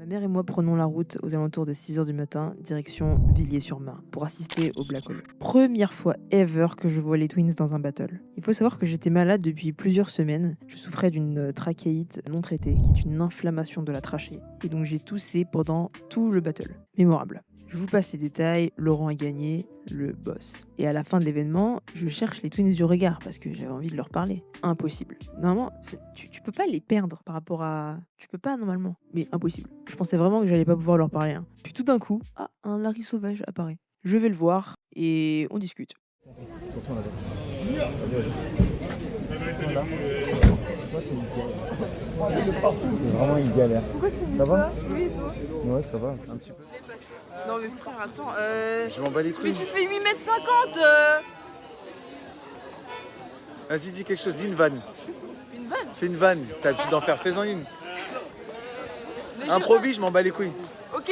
Ma mère et moi prenons la route aux alentours de 6 h du matin, direction Villiers-sur-Marne, pour assister au Black Hole. Première fois ever que je vois les Twins dans un battle. Il faut savoir que j'étais malade depuis plusieurs semaines. Je souffrais d'une trachéite non traitée, qui est une inflammation de la trachée. Et donc j'ai toussé pendant tout le battle. Mémorable. Je vous passe les détails, Laurent a gagné, le boss. Et à la fin de l'événement, je cherche les Twins du regard parce que j'avais envie de leur parler. Impossible. Normalement, tu peux pas les perdre par rapport à... Tu peux pas normalement, mais impossible. Je pensais vraiment que j'allais pas pouvoir leur parler. Puis tout d'un coup, un Larry sauvage apparaît. Je vais le voir et on discute. Vraiment une galère. Pourquoi tu me dis Ça va ça? Oui, et toi? Ouais, ça va, un petit peu. Non mais frère, attends, Je m'en bats les mais couilles. tu fais 8,50 m. Vas-y, dis quelque chose, dis une vanne. Une vanne. Fais une vanne. T'as l'habitude d'en faire, fais-en une. Mais Improvise, je m'en bats les couilles. Ok.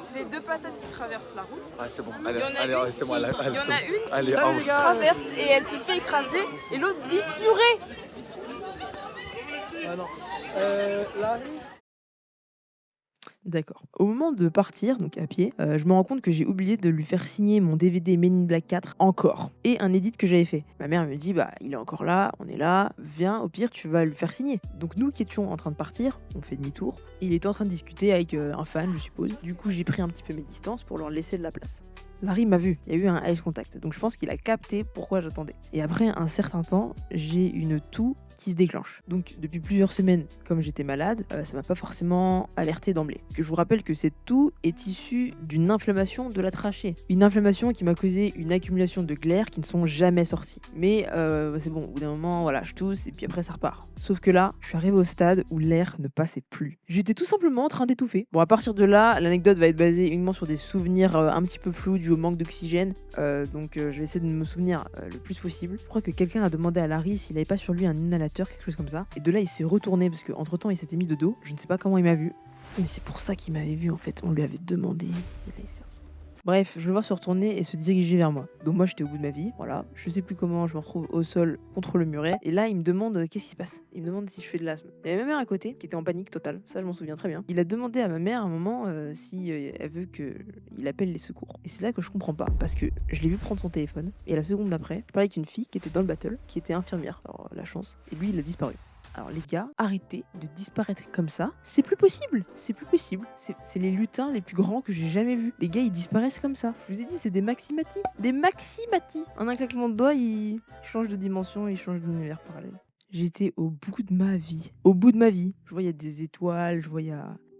C'est deux patates qui traversent la route. Ah, c'est bon. Il y en a Allez, une c'est bon. qui- il y en a une Allez, qui traverse et elle se fait écraser et l'autre dit purée. Ah non. Larry. D'accord. Au moment de partir, donc à pied, je me rends compte que j'ai oublié de lui faire signer mon DVD Men in Black 4 encore. Et un edit que j'avais fait. Ma mère me dit, il est encore là, on est là, viens, au pire, tu vas le faire signer. Donc nous qui étions en train de partir, on fait demi-tour. Il était en train de discuter avec un fan, je suppose. Du coup, j'ai pris un petit peu mes distances pour leur laisser de la place. Larry m'a vu, il y a eu un eye contact, donc je pense qu'il a capté pourquoi j'attendais. Et après un certain temps, j'ai une toux qui se déclenche. Donc depuis plusieurs semaines, comme j'étais malade, ça m'a pas forcément alerté d'emblée. Je vous rappelle que cette toux est issue d'une inflammation de la trachée. Une inflammation qui m'a causé une accumulation de glaires qui ne sont jamais sorties. Mais c'est bon, au bout d'un moment, voilà, je tousse et puis après ça repart. Sauf que là, je suis arrivé au stade où l'air ne passait plus. J'étais tout simplement en train d'étouffer. Bon, à partir de là, l'anecdote va être basée uniquement sur des souvenirs un petit peu flous dus au manque d'oxygène. Donc je vais essayer de me souvenir le plus possible. Je crois que quelqu'un a demandé à Larry s'il avait pas sur lui un inhalateur, quelque chose comme ça. Et de là, il s'est retourné parce qu'entre temps, il s'était mis de dos. Je ne sais pas comment il m'a vu. Mais c'est pour ça qu'il m'avait vu en fait. On lui avait demandé. Bref, je le vois se retourner et se diriger vers moi. Donc moi j'étais au bout de ma vie, voilà. Je sais plus comment, je me retrouve au sol contre le muret. Et là il me demande qu'est-ce qui se passe. Il me demande si je fais de l'asthme. Il y avait ma mère à côté qui était en panique totale, ça je m'en souviens très bien. Il a demandé à ma mère à un moment si elle veut qu'il appelle les secours. Et c'est là que je comprends pas, parce que je l'ai vu prendre son téléphone. Et la seconde d'après, je parlais avec une fille qui était dans le battle, qui était infirmière. Alors la chance. Et lui il a disparu. Alors les gars, arrêtez de disparaître comme ça. C'est plus possible. C'est plus possible. C'est les lutins les plus grands que j'ai jamais vus. Les gars, ils disparaissent comme ça. Je vous ai dit, c'est des maximati. Des maximati. En un claquement de doigts, ils changent de dimension, ils changent d'univers parallèle. J'étais au bout de ma vie. Au bout de ma vie. Je voyais des étoiles, je voyais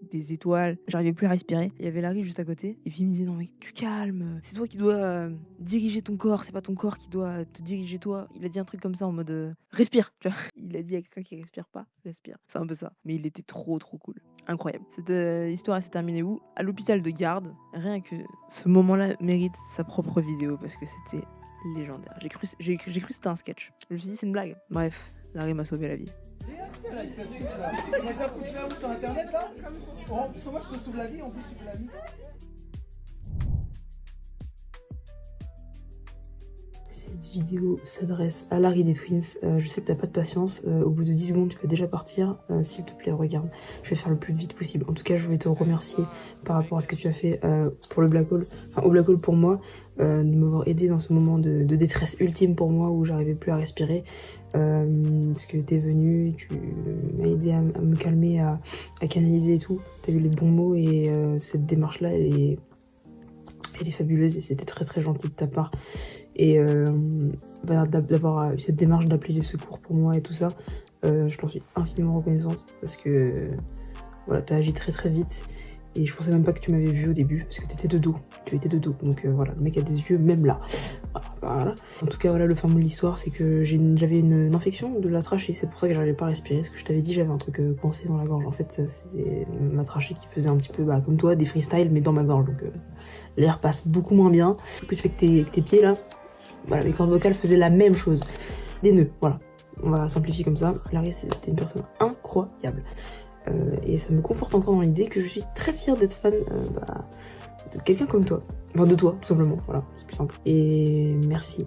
des étoiles. J'arrivais plus à respirer. Il y avait Larry juste à côté. Et puis il me disait non mais tu calmes. C'est toi qui dois diriger ton corps. C'est pas ton corps qui doit te diriger toi. Il a dit un truc comme ça en mode respire. Tu vois. Il a dit à quelqu'un qui respire pas, respire. C'est un peu ça. Mais il était trop cool. Incroyable. Cette histoire elle s'est terminée où? À l'hôpital de garde. Rien que ce moment-là mérite sa propre vidéo parce que c'était légendaire. J'ai cru que c'était un sketch. Je me suis dit c'est une blague. Bref, Larry m'a sauvé la vie. Moi j'ai un coup de là sur internet là. En plus moi je te sauve la vie, en plus tu fais la vie. Cette vidéo s'adresse à Larry des Twins. Je sais que t'as pas de patience. Au bout de 10 secondes, tu peux déjà partir. S'il te plaît, regarde. Je vais faire le plus vite possible. En tout cas, je voulais te remercier par rapport à ce que tu as fait pour le Black Hole. Enfin, au Black Hole pour moi. De m'avoir aidé dans ce moment de détresse ultime pour moi où j'arrivais plus à respirer. Parce que t'es venu, tu m'as aidé à me calmer, à canaliser et tout. T'as eu les bons mots et cette démarche-là, elle est fabuleuse et c'était très gentil de ta part. Et d'avoir eu cette démarche d'appeler les secours pour moi et tout ça, je t'en suis infiniment reconnaissante parce que voilà, t'as agi très vite et je pensais même pas que tu m'avais vu au début parce que t'étais de dos, donc voilà, le mec a des yeux même là. Voilà. En tout cas voilà, le fin mot de l'histoire c'est que j'avais une infection de la trachée, c'est pour ça que j'arrivais pas à respirer, parce que je t'avais dit j'avais un truc coincé dans la gorge, en fait c'est ma trachée qui faisait un petit peu comme toi des freestyles mais dans ma gorge, donc l'air passe beaucoup moins bien. Ce que tu fais avec tes pieds là, voilà, mes cordes vocales faisaient la même chose, des nœuds, voilà, on va simplifier comme ça. Larry c'était une personne incroyable et ça me conforte encore dans l'idée que je suis très fière d'être fan de quelqu'un comme toi, enfin de toi tout simplement, voilà, c'est plus simple. Et merci.